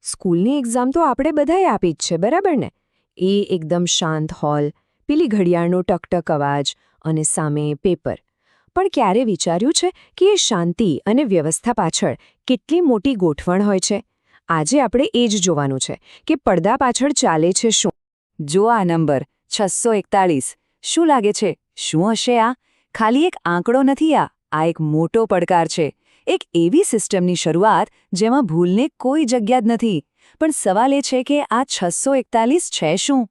સ્કૂલની એક્ઝામ તો આપણે બધાએ આપી જ છે, બરાબર ને? એ એકદમ શાંત હોલ, પેલી ઘડિયાળનો ટકટક અવાજ અને સામે પેપર. પણ ક્યારે વિચાર્યું છે કે એ શાંતિ અને વ્યવસ્થા પાછળ કેટલી મોટી ગોઠવણ હોય છે? આજે આપણે એ જ જોવાનું છે કે પડદા પાછળ ચાલે છે શું. જો આ નંબર 641, શું લાગે છે? શું હશે આ? ખાલી એક આંકડો નથી આ એક મોટો પડકાર છે. એક એવી સિસ્ટમની શરૂઆત જેમાં ભૂલને કોઈ જગ્યા જ નથી. પણ સવાલ એ છે કે આ 641 છે શું?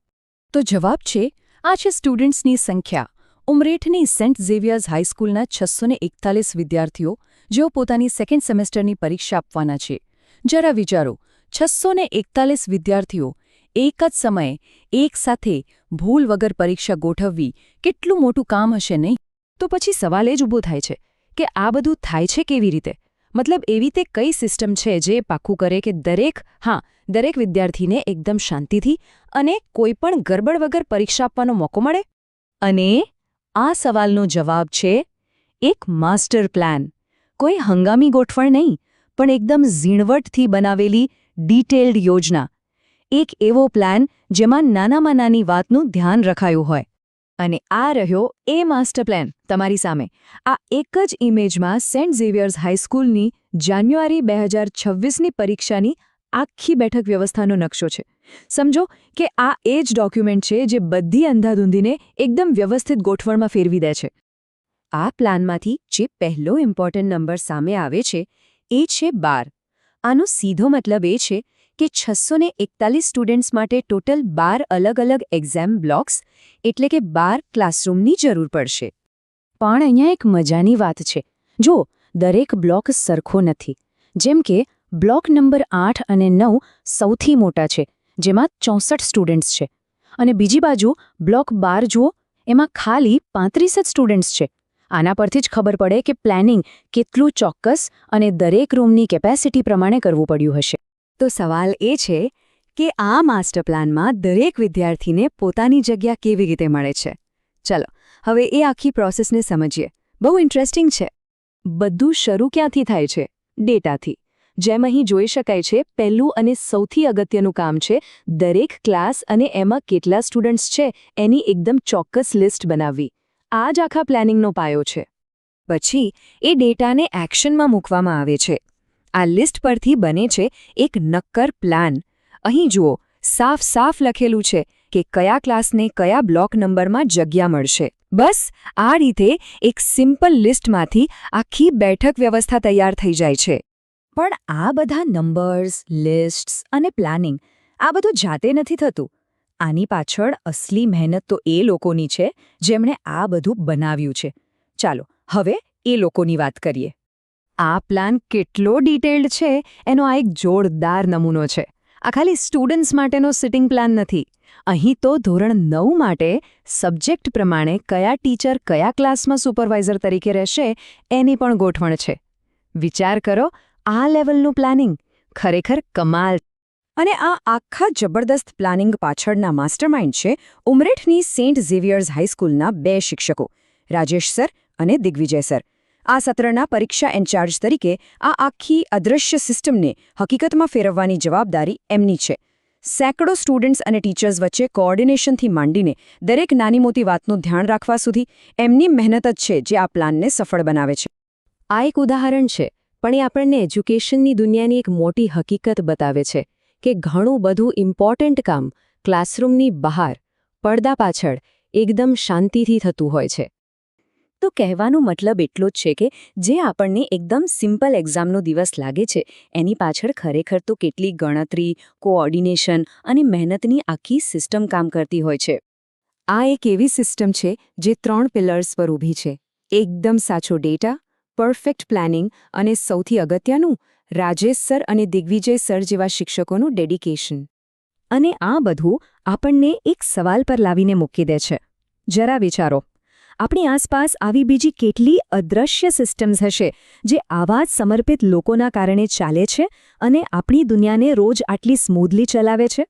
તો જવાબ છે, આ છે સ્ટુડન્ટ્સની સંખ્યા. ઉમરેઠની સેન્ટ ઝેવિયર્સ હાઈસ્કૂલના 641 વિદ્યાર્થીઓ જેઓ પોતાની સેકન્ડ સેમેસ્ટરની પરીક્ષા આપવાના છે. જરા વિચારો, 641 વિદ્યાર્થીઓ એક જ સમયે એક સાથે ભૂલ વગર પરીક્ષા ગોઠવવી કેટલું મોટું કામ હશે નહીં? તો પછી સવાલ એ જ ઊભો થાય છે કે આ બધું થાય છે કેવી રીતે? મતલબ એવી તે કઈ સિસ્ટમ છે જે પાક્કું કરે કે દરેક વિદ્યાર્થીને એકદમ શાંતિથી અને કોઈપણ ગરબડ વગર પરીક્ષા આપવાનો મોકો મળે? અને આ સવાલનો જવાબ છે એક માસ્ટર પ્લાન. કોઈ હંગામી ગોઠવણ નહીં, પણ એકદમ ઝીણવટથી બનાવેલી ડિટેલ્ડ યોજના. એક એવો પ્લાન જેમાં નાનામાં નાની વાતનું ધ્યાન રખાયું હોય. અને આ રહ્યો એ માસ્ટર પ્લાન તમારી સામે. આ એક જ ઇમેજમાં સેન્ટ ઝેવિયર્સ હાઈસ્કૂલની જાન્યુઆરી 2026ની પરીક્ષાની આખી બેઠક વ્યવસ્થાનો નકશો છે. સમજો કે આ એ જ ડોક્યુમેન્ટ છે જે બધી અંધાધૂંધીને એકદમ વ્યવસ્થિત ગોઠવણમાં ફેરવી દે છે. આ પ્લાનમાંથી જે પહેલો ઇમ્પોર્ટન્ટ નંબર સામે આવે છે એ છે 12. આનો સીધો મતલબ એ છે કે 641 સ્ટુડન્ટ્સ માટે ટોટલ 12 અલગ-અલગ એક્ઝામ બ્લોક્સ એટલે કે 12 ક્લાસરૂમની જરૂર પડશે. પણ અહીંયા એક મજાની વાત છે. જો દરેક બ્લોક સરખો નથી. જેમ કે બ્લોક નંબર 8 અને 9 સૌથી મોટા છે, જેમાં 64 સ્ટુડન્ટ્સ છે. અને બીજી બાજુ બ્લોક 12 જુઓ, એમાં ખાલી 35 જ સ્ટુડન્ટ્સ છે. આના પરથી જ ખબર પડે કે પ્લાનિંગ કેટલું ચોક્કસ અને દરેક રૂમની કેપેસિટી પ્રમાણે કરવું પડ્યું હશે. તો સવાલ એ છે કે આ માસ્ટર પ્લાનમાં દરેક વિદ્યાર્થીને પોતાની જગ્યા કેવી રીતે મળે છે? ચલો, હવે એ આખી પ્રોસેસને સમજીએ. બહુ ઇન્ટરેસ્ટિંગ છે. બધું શરૂ ક્યાંથી થાય છે? ડેટાથી. જેમ અહીં જોઈ શકાય છે, પહેલું અને સૌથી અગત્યનું કામ છે દરેક ક્લાસ અને એમાં કેટલા સ્ટુડન્ટ્સ છે એની એકદમ ચોક્કસ લિસ્ટ બનાવવી. આ જ આખા પ્લાનિંગનો પાયો છે. પછી એ ડેટાને એક્શનમાં મૂકવામાં આવે છે. આ લિસ્ટ પરથી બને છે એક નક્કર પ્લાન. અહીં જુઓ, સાફ લખેલું છે કે કયા ક્લાસને કયા બ્લોક નંબરમાં જગ્યા મળશે. બસ આ રીતે એક સિમ્પલ લિસ્ટમાંથી આખી બેઠક વ્યવસ્થા તૈયાર થઈ જાય છે. પણ આ બધા નંબર્સ, લિસ્ટ્સ અને પ્લાનિંગ આ બધું જાતે નથી થતું. આની પાછળ અસલી મહેનત તો એ લોકોની છે જેમણે આ બધું બનાવ્યું છે. ચાલો હવે એ લોકોની વાત કરીએ. આ પ્લાન કેટલો ડિટેલ્ડ છે એનો આ એક જોરદાર નમૂનો છે. આ ખાલી સ્ટુડન્ટ્સ માટેનો સિટિંગ પ્લાન નથી. અહીં તો ધોરણ 9 માટે સબ્જેક્ટ પ્રમાણે કયા ટીચર કયા ક્લાસમાં સુપરવાઇઝર તરીકે રહેશે એની પણ ગોઠવણ છે. વિચાર કરો, આ લેવલનું પ્લાનિંગ ખરેખર કમાલ. અને આ આખા જબરદસ્ત પ્લાનિંગ પાછળના માસ્ટરમાઇન્ડ છે ઉમરેઠની સેન્ટ ઝેવિયર્સ હાઈસ્કૂલના 2 શિક્ષકો, રાજેશ સર અને દિગ્વિજય સર. આ સત્રના પરીક્ષા ઇન્ચાર્જ તરીકે આ આખી અદૃશ્ય સિસ્ટમને હકીકતમાં ફેરવવાની જવાબદારી એમની છે. સેંકડો સ્ટુડન્ટ્સ અને ટીચર્સ વચ્ચે કોઓર્ડિનેશનથી માંડીને દરેક નાની મોટી વાતનું ધ્યાન રાખવા સુધી એમની મહેનત જ છે જે આ પ્લાનને સફળ બનાવે છે. આ એક ઉદાહરણ છે, પણ એ આપણને એજ્યુકેશનની દુનિયાની એક મોટી હકીકત બતાવે છે કે ઘણું બધું ઇમ્પોર્ટન્ટ કામ ક્લાસરૂમની બહાર, પડદા પાછળ એકદમ શાંતિથી થતું હોય છે. તો કહેવાનો મતલબ એટલો જ છે કે જે આપણને એકદમ સિમ્પલ એક્ઝામનો દિવસ લાગે છે એની પાછળ ખરેખર તો કેટલી ગણતરી, કોઓર્ડિનેશન અને મહેનતની આખી સિસ્ટમ કામ કરતી હોય છે. આ એક એવી સિસ્ટમ છે જે 3 પિલર્સ પર ઊભી છે. એકદમ સાચો ડેટા, પરફેક્ટ પ્લાનિંગ અને સૌથી અગત્યનું રાજેશ સર અને દિગ્વિજય સર જેવા શિક્ષકોનું ડેડિકેશન. અને આ બધું આપણને એક સવાલ પર લાવીને મૂકી દે છે. જરા વિચારો, આપણી આસપાસ આવી બીજી કેટલી અદૃશ્ય સિસ્ટમ્સ હશે જે આવા જ સમર્પિત લોકોના કારણે ચાલે છે અને આપણી દુનિયાને રોજ આટલી સ્મૂધલી ચલાવે છે?